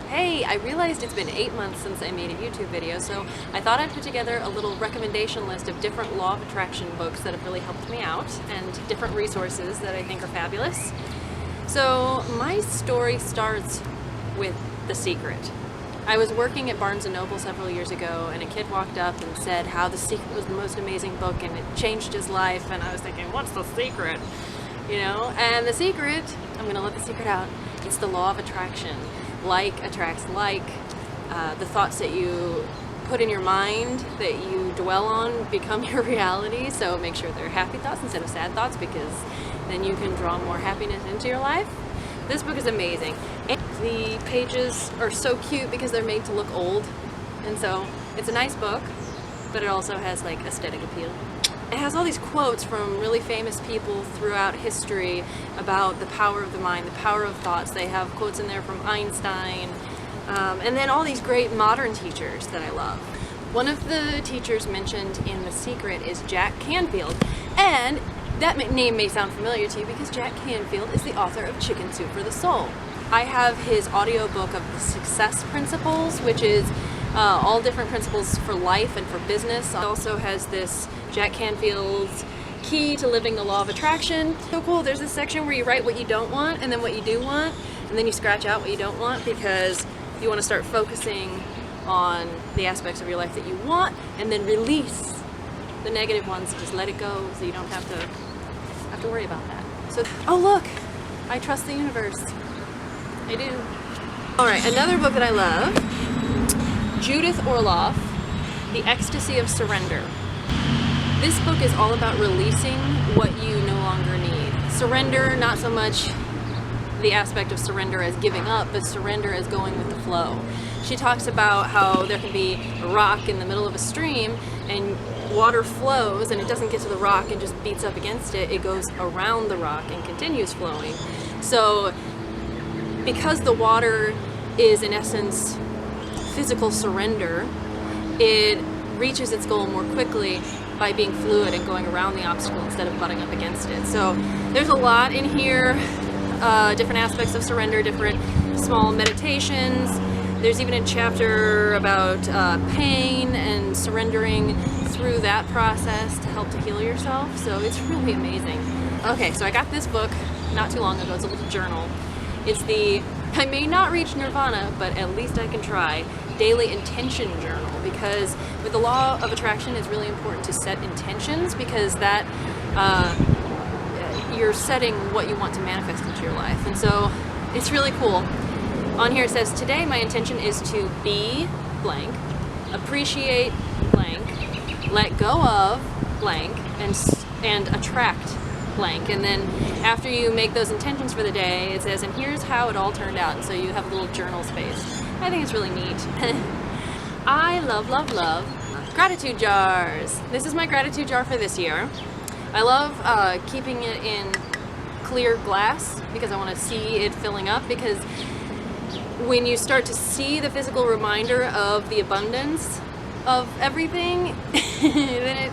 Hey, I realized it's been 8 months since I made a YouTube video, so I thought I'd put together a little recommendation list of different law of attraction books that have really helped me out, and different resources that I think are fabulous. So my story starts with The Secret. I was working at Barnes & Noble several years ago, and a kid walked up and said how The Secret was the most amazing book and it changed his life, and I was thinking, what's the secret? You know, and the secret, I'm gonna let the secret out, it's the law of attraction. Like attracts like. The thoughts that you put in your mind, that you dwell on, become your reality, so make sure they're happy thoughts instead of sad thoughts, because then you can draw more happiness into your life. This book is amazing. And the pages are so cute because they're made to look old, and so it's a nice book, but it also has like aesthetic appeal. It has all these quotes from really famous people throughout history about the power of the mind, the power of thoughts. They have quotes in there from Einstein, and then all these great modern teachers that I love. One of the teachers mentioned in The Secret is Jack Canfield, and that name may sound familiar to you because Jack Canfield is the author of Chicken Soup for the Soul. I have his audiobook of The Success Principles, which is all different principles for life and for business. It also has this Jack Canfield's Key to Living the Law of Attraction. So cool, there's this section where you write what you don't want and then what you do want, and then you scratch out what you don't want because you want to start focusing on the aspects of your life that you want, and then release the negative ones, just let it go so you don't have to worry about that. So, oh look, I trust the universe. I do. Alright, another book that I love, Judith Orloff, The Ecstasy of Surrender. This book is all about releasing what you no longer need. Surrender, not so much the aspect of surrender as giving up, but surrender as going with the flow. She talks about how there can be a rock in the middle of a stream and water flows and it doesn't get to the rock and just beats up against it. It goes around the rock and continues flowing. So because the water is in essence physical surrender, it reaches its goal more quickly by being fluid and going around the obstacle instead of butting up against it. So there's a lot in here, different aspects of surrender, different small meditations. There's even a chapter about pain and surrendering through that process to help to heal yourself. So it's really amazing. Okay, so I got this book not too long ago. It's a little journal. It's the I may not reach nirvana, but at least I can try daily intention journal, because with the law of attraction it's really important to set intentions, because that you're setting what you want to manifest into your life. And so it's really cool. On here it says, today my intention is to be blank, appreciate blank, let go of blank, and attract blank. And then after you make those intentions for the day, it says, and here's how it all turned out. And so you have a little journal space. I think it's really neat. I love, love, love gratitude jars. This is my gratitude jar for this year. I love keeping it in clear glass because I want to see it filling up, because when you start to see the physical reminder of the abundance of everything, then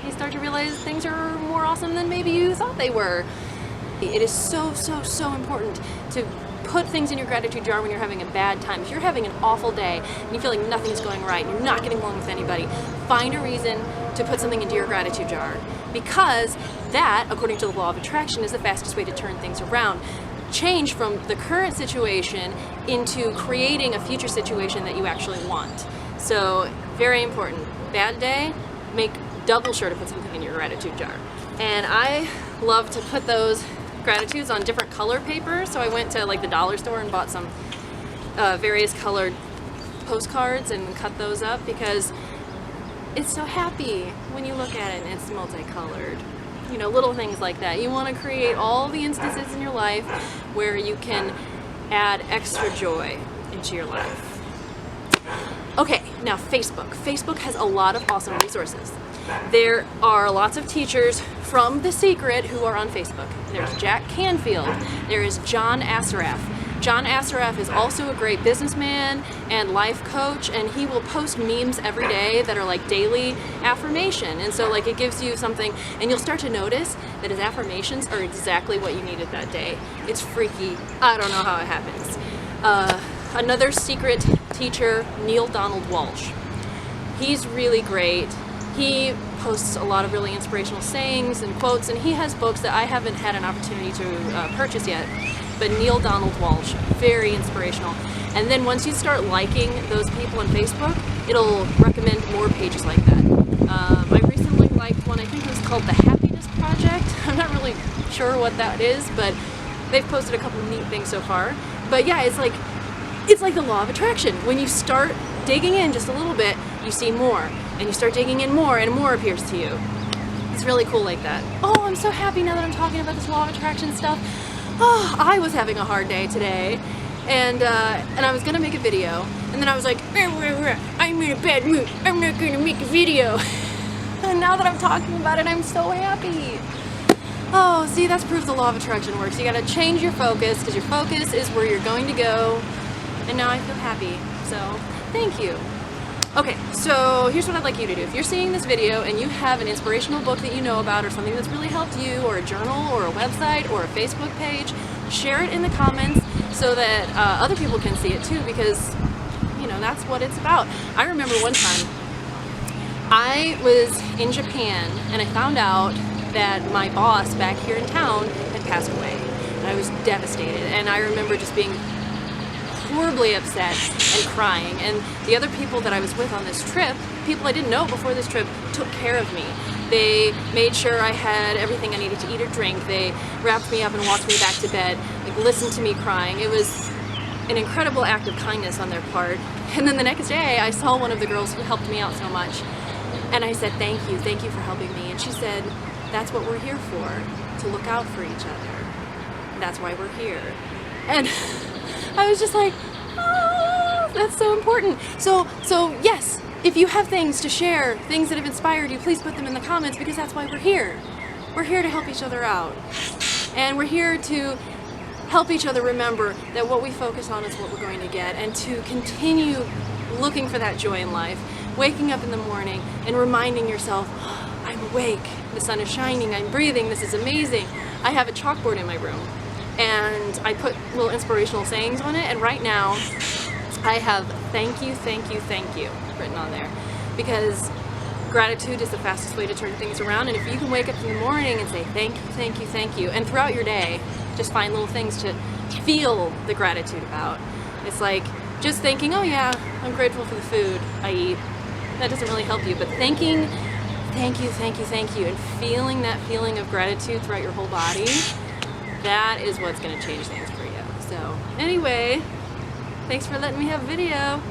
you start to realize things are more awesome than maybe you thought they were. It is so, so, so important to put things in your gratitude jar when you're having a bad time. If you're having an awful day and you feel like nothing's going right and you're not getting along with anybody, find a reason to put something into your gratitude jar, because that, according to the law of attraction, is the fastest way to turn things around. Change from the current situation into creating a future situation that you actually want. So, very important. Bad day, make double sure to put something in your gratitude jar. And I love to put those gratitudes on different color paper, so I went to like the dollar store and bought some various colored postcards and cut those up, because it's so happy when you look at it and it's multicolored. You know, little things like that. You want to create all the instances in your life where you can add extra joy into your life. Okay, now Facebook. Facebook has a lot of awesome resources. There are lots of teachers from The Secret who are on Facebook. There's Jack Canfield. There is John Assaraf. John Assaraf is also a great businessman and life coach, and he will post memes every day that are like daily affirmation. And so like it gives you something, and you'll start to notice that his affirmations are exactly what you needed that day. It's freaky. I don't know how it happens. another secret teacher, Neil Donald Walsh. He's really great. He posts a lot of really inspirational sayings and quotes, and he has books that I haven't had an opportunity to purchase yet. But Neil Donald Walsh, very inspirational. And then once you start liking those people on Facebook, it'll recommend more pages like that. I recently liked one, I think it was called The Happiness Project. I'm not really sure what that is, but they've posted a couple of neat things so far. But yeah, it's like the law of attraction. When you start digging in just a little bit, you see more, and you start digging in more, and more appears to you. It's really cool like that. Oh, I'm so happy now that I'm talking about this law of attraction stuff. Oh, I was having a hard day today, and I was gonna make a video, and then I was like, I'm in a bad mood, I'm not gonna make a video. And now that I'm talking about it, I'm so happy. Oh, see, that's proof the law of attraction works. You gotta change your focus, because your focus is where you're going to go, and now I feel happy, so thank you. Okay, so here's what I'd like you to do. If you're seeing this video and you have an inspirational book that you know about, or something that's really helped you, or a journal, or a website, or a Facebook page, share it in the comments so that other people can see it too, because, you know, that's what it's about. I remember one time I was in Japan and I found out that my boss back here in town had passed away, and I was devastated. And I remember just being horribly upset and crying, and the other people that I was with on this trip, people I didn't know before this trip, took care of me. They made sure I had everything I needed to eat or drink. They wrapped me up and walked me back to bed, like listened to me crying. It was an incredible act of kindness on their part. And then the next day I saw one of the girls who helped me out so much, and I said, thank you for helping me. And she said, that's what we're here for, to look out for each other. That's why we're here. And I was just like, oh, that's so important. So yes, if you have things to share, things that have inspired you, please put them in the comments, because that's why we're here. We're here to help each other out. And we're here to help each other remember that what we focus on is what we're going to get, and to continue looking for that joy in life, waking up in the morning and reminding yourself, oh, I'm awake, the sun is shining, I'm breathing, this is amazing. I have a chalkboard in my room, and I put little inspirational sayings on it, and right now I have thank you written on there, because gratitude is the fastest way to turn things around. And if you can wake up in the morning and say thank you, and throughout your day just find little things to feel the gratitude about. It's like just thinking, oh yeah, I'm grateful for the food I eat. That doesn't really help you, but thanking thank you, and feeling that feeling of gratitude throughout your whole body, that is what's going to change things for you. So anyway, thanks for letting me have a video.